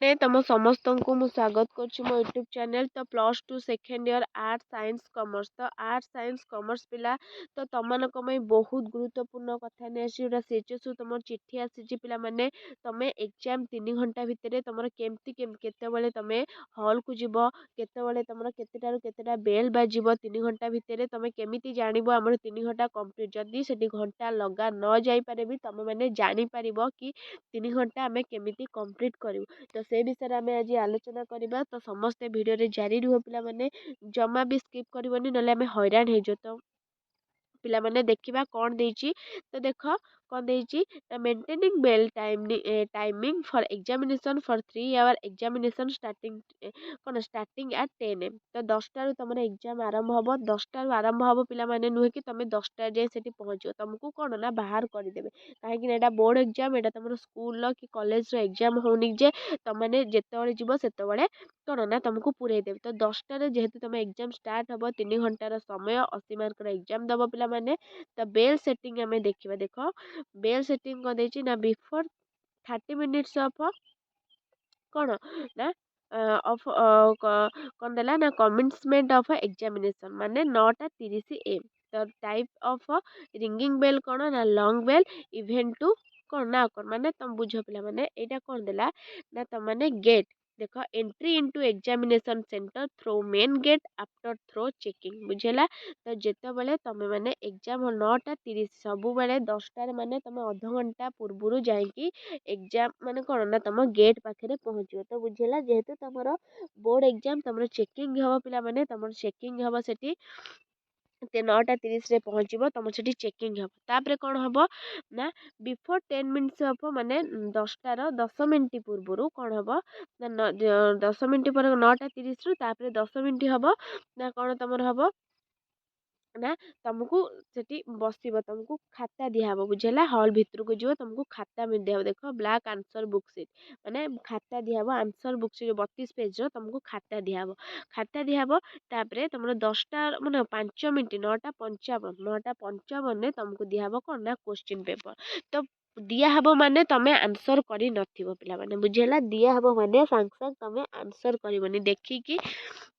ତମ ସମସ୍ତଙ୍କୁ ମୁଁ ସ୍ୱାଗତ କରୁଛି ମୋ ୟୁଟ୍ୟୁବ ଚ୍ୟାନେଲ। ତ plus two second year arts science commerce, ତ ଆର୍ଟ୍ସ ସାଇନ୍ସ କମର୍ସ ପିଲା, ତ ତମମାନଙ୍କ ପାଇଁ ବହୁତ ଗୁରୁତ୍ୱପୂର୍ଣ୍ଣ କଥା ନେଇ ଆସିଛି। ଯୋଉଟା ସିଚୁଏସନ୍ ତମର ଚିଠି ଆସିଛି ପିଲାମାନେ, ତମେ ଏକ୍ଜାମ 3 ଘଣ୍ଟା ଭିତରେ ତମର କେତେବେଳେ ତମେ ହଲ୍କୁ ଯିବ, କେତେବେଳେ ତମର କେତେଟାରୁ କେତେଟା ବେଲ୍ ବାଜିବ, 3 ଘଣ୍ଟା ଭିତରେ ତମେ କେମିତି ଜାଣିବ ଆମର 3 ଘଣ୍ଟା କମ୍ପ୍ଲିଟ୍। ଯଦି ସେଠି ଘଣ୍ଟା ଲଗା ନ ଯାଇପାରେ ବି ତମେ ମାନେ ଜାଣିପାରିବ କି 3 ଘଣ୍ଟା ଆମେ କେମିତି କମ୍ପ୍ଲିଟ୍ କରିବୁ। ତ ସେ ବିଷୟରେ ଆମେ ଆଜି ଆଲୋଚନା କରିବା। ତ ସମସ୍ତେ ଭିଡ଼ିଓରେ ଜାରି ରୁହ ପିଲାମାନେ, ଜମା ବି ସ୍କିପ୍ କରିବନି, ନହେଲେ ଆମେ ହଇରାଣ ହେଇଯିବ। ତ ପିଲାମାନେ ଦେଖିବା କ'ଣ ଦେଇଛି। ତ ଦେଖ କ'ଣ ଦେଇଛି ନା maintaining bell timing for examination for 3 hour examination starting at 10 AM। ତ 10ଟାରୁ ତମର ଏକ୍ଜାମ ଆରମ୍ଭ ହେବ। 10ଟାରୁ ଆରମ୍ଭ ହେବ ପିଲାମାନେ, ନୁହେଁ କି ତମେ 10ଟା ଯାଏଁ ସେଠି ପହଞ୍ଚିବ। ତମକୁ କ'ଣ ନା ବାହାର କରିଦେବେ, କାହିଁକି ନା ଏଇଟା ବୋର୍ଡ଼ ଏକ୍ଜାମ, ଏଇଟା ତମର ସ୍କୁଲର କି କଲେଜର ଏକ୍ଜାମ ହେଉନି ଯେ ତମେ ଯେତେବେଳେ ଯିବ ସେତେବେଳେ କ'ଣ ନା ତମକୁ ପୁରେଇ ଦେବେ। ତ 10ଟାରେ ଯେହେତୁ ତମ ଏକ୍ଜାମ ଷ୍ଟାର୍ଟ ହେବ, 3 ଘଣ୍ଟାର ସମୟ, 80 ମାର୍କର ଏକ୍ଜାମ ଦେବ ପିଲାମାନେ। ତ ବେଲ୍ ସେଟିଂ ଆମେ ଦେଖିବା। ଦେଖ ବେଲ୍ ସେଟିଂ କ'ଣ ଦେଇଛି ନା ବିଫୋର୍ 30 minutes ଅଫ୍ କ'ଣ ନା କ'ଣ ଦେଲା ନା କମେନ୍ସମେଣ୍ଟ ଅଫ୍ ଏକ୍ଜାମିନେସନ୍, ମାନେ 9ଟା 30 AM। ତ ଟାଇପ୍ ଅଫ୍ ରିଙ୍ଗିଂ ବେଲ୍ କ'ଣ ନା ଲଙ୍ଗ ବେଲ୍, ଇଭେଣ୍ଟ ଟୁ କ'ଣ ନା ମାନେ ତମ ବୁଝ ପିଲାମାନେ, ଏଇଟା କ'ଣ ଦେଲା ନା ତମାନେ ଗେଟ୍। ଦେଖ entry into examination centre through main gate after through checking, ବୁଝିଲା। ତ ଯେତେବେଳେ ତମେ ମାନେ ଏକ୍ଜାମ 9ଟା 30, ସବୁବେଳେ 10ଟାରେ ମାନେ ତମେ ଅଧଘଣ୍ଟା ପୂର୍ବରୁ ଯାଇକି ଏକ୍ଜାମ ମାନେ କ'ଣ ନା ତମ ଗେଟ୍ ପାଖରେ ପହଞ୍ଚିବ। ତ ବୁଝିଲା, ଯେହେତୁ ତମର ବୋର୍ଡ଼ ଏକ୍ଜାମ, ତମର ଚେକିଂ ହେବ ପିଲାମାନେ, ତମର ଚେକିଂ ହେବ ସେଠି 9ଟା 30ରେ ପହଞ୍ଚିବ, ତମର ସେଠି ଚେକିଂ ହେବ। ତାପରେ କ'ଣ ହେବ ନା ବିଫୋର୍ 10 minutes ଅଫ୍ ମାନେ 10ଟାର 10 ମିନିଟ୍ ପୂର୍ବରୁ କ'ଣ ହେବ ନା 10 ମିନିଟ୍ ପରେ 9ଟା 30ରୁ ତାପରେ 10 ମିନିଟ୍ ହେବ ନା କ'ଣ ତମର ହେବ ନା ତମକୁ ସେଠି ବସିବ, ତମକୁ ଖାତା ଦିଆହେବ, ବୁଝିଲା। ହଲ୍ ଭିତରକୁ ଯିବ, ତମକୁ ଖାତା ଦିଆହେବ। ଦେଖ ବ୍ଲାକ୍ ଆନ୍ସର ବୁକ୍ ସିଟ୍, ମାନେ ଖାତା ଦିଆହେବ। ଆନ୍ସର ବୁକ୍ ସିଟ୍ 32 ପେଜ୍ର ତମକୁ ଖାତା ଦିଆହେବ। ଖାତା ଦିଆହେବ, ତାପରେ ତମର 10ଟା ମାନେ 5 ମିନିଟ୍, 9ଟା 55ରେ ତମକୁ ଦିଆହେବ କ'ଣ ନା କୋଶ୍ଚିନ୍ ପେପର। ତ ଦିଆହେବ ମାନେ ତମେ ଆନ୍ସର କରିନଥିବ ପିଲାମାନେ, ବୁଝିହେଲା। ଦିଆହେବ ମାନେ ସାଙ୍ଗେ ସାଙ୍ଗେ ତମେ ଆନ୍ସର କରିବନି, ଦେଖିକି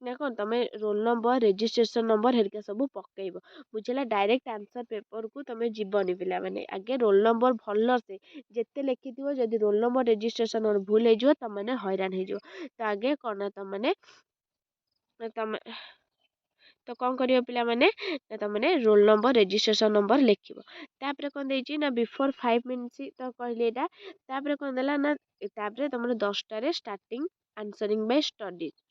ନା କ'ଣ ତମେ ରୋଲ୍ ନମ୍ବର, ରେଜିଷ୍ଟ୍ରେସନ ନମ୍ବର ହେରିକା ସବୁ ପକେଇବ, ବୁଝିଲା। ଡାଇରେକ୍ଟ ଆନ୍ସର ପେପରକୁ ତମେ ଯିବନି ପିଲାମାନେ। ଆଗେ ରୋଲ୍ ନମ୍ବର ଭଲସେ ଯେତେ ଲେଖିଥିବ, ଯଦି ରୋଲ୍ ନମ୍ବର ରେଜିଷ୍ଟ୍ରେସନ ନମ୍ବର ଭୁଲ ହେଇଯିବ ତମେ ହଇରାଣ ହେଇଯିବ। ତ ଆଗେ କ'ଣ ନା ତମେ ତ କ'ଣ କରିବ ପିଲାମାନେ ନା ତମେ ରୋଲ୍ ନମ୍ବର, ରେଜିଷ୍ଟ୍ରେସନ ନମ୍ବର ଲେଖିବ। ତାପରେ କ'ଣ ଦେଇଛି ନା ବିଫୋର୍ 5 minutes, ତ କହିଲି ଏଇଟା। ତାପରେ କ'ଣ ଦେଲା ନା ତାପରେ ତମର 10ଟାରେ ଷ୍ଟାର୍ଟିଂ ଆନ୍ସରିଂ ବାଇ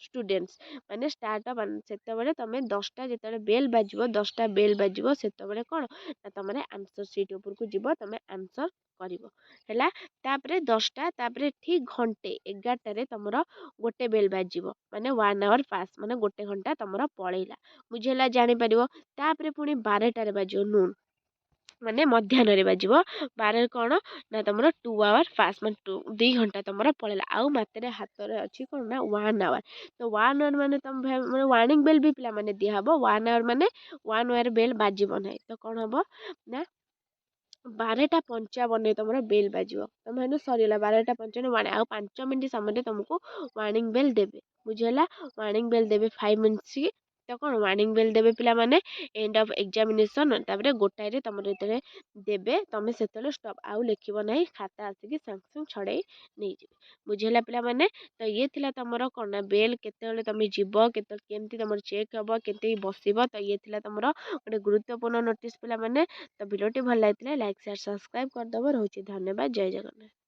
ଷ୍ଟୁଡେଣ୍ଟସ୍, ମାନେ ଷ୍ଟାର୍ଟ ଅଫ୍ ସେତେବେଳେ ତମେ 10ଟା ଯେତେବେଳେ ବେଲ୍ ବାଜିବ, 10ଟା ବେଲ୍ ବାଜିବ, ସେତେବେଳେ କ'ଣ ନା ତମେ ଆନ୍ସର ସିଟ୍ ଉପରକୁ ଯିବ, ତମେ ଆନ୍ସର କରିବ, ହେଲା। ତାପରେ 10ଟା, ତାପରେ ଠିକ୍ ଘଣ୍ଟେ 11ଟାରେ ତମର ଗୋଟେ ବେଲ୍ ବାଜିବ, ମାନେ 1 hour ପାସ୍, ମାନେ 1 ଘଣ୍ଟା ତମର ପଳେଇଲା, ବୁଝିହେଲା, ଜାଣିପାରିବ। ତାପରେ ପୁଣି 12ଟାରେ ବାଜିବ ନୁନ୍, ମାନେ ମଧ୍ୟାହ୍ନରେ ବାଜିବ। 12ରେ କ'ଣ ନା ତମର 2 hour ପାସ୍, ମାନେ 2 ଘଣ୍ଟା ତମର ପଳେଇଲା। ଆଉ ମାତ୍ରେ ହାତରେ ଅଛି କ'ଣ ନା 1 hour। ତ 1 hour ମାନେ ତମେ ମାନେ ୱାର୍ଣ୍ଣିଂ ବେଲ୍ ବି ପିଲାମାନେ ଦିଆହେବ। 1 hour ମାନେ 1 hour ବେଲ୍ ବାଜିବ ନାହିଁ। ତ କ'ଣ ହେବ ନା 12ଟା 55ରେ ତମର ବେଲ୍ ବାଜିବ, ତମେ ହେଠୁ ସରିଗଲା। 12ଟା 55 ଆଉ 5 ମିନିଟ୍ ସମୟରେ ତମକୁ ୱାର୍ଣ୍ଣିଂ ବେଲ୍ ଦେବେ, ବୁଝିହେଲା। ୱାର୍ଣ୍ଣିଂ ବେଲ୍ ଦେବେ 5 minutes। ତ କ'ଣ ୱାର୍ଣ୍ଣିଂ ବେଲ୍ ଦେବେ ପିଲାମାନେ ଏଣ୍ଡ ଅଫ୍ ଏକ୍ଜାମିନେସନ୍। ତାପରେ 1ଟାରେ ତମର ଯେତେବେଳେ ଦେବେ, ତମେ ସେତେବେଳେ ଷ୍ଟପ୍, ଆଉ ଲେଖିବ ନାହିଁ। ଖାତା ଆସିକି ସାଙ୍ଗେ ସାଙ୍ଗେ ଛଡ଼େଇ ନେଇଯିବେ, ବୁଝିହେଲା ପିଲାମାନେ। ତ ଇଏ ଥିଲା ତମର କ'ଣ ନା ବେଲ୍ କେତେବେଳେ ତମେ ଯିବ, କେତେବେଳେ କେମିତି ତମର ଚେକ୍ ହେବ, କେତେ ବସିବ। ତ ଇଏ ଥିଲା ତମର ଗୋଟେ ଗୁରୁତ୍ୱପୂର୍ଣ୍ଣ ନୋଟିସ୍ ପିଲାମାନେ। ତ ଭିଡ଼ିଓଟି ଭଲ ଲାଗିଥିଲେ ଲାଇକ୍, ସେୟାର, ସବସ୍କ୍ରାଇବ୍ କରିଦେବ। ରହୁଛି, ଧନ୍ୟବାଦ, ଜୟ ଜଗନ୍ନାଥ।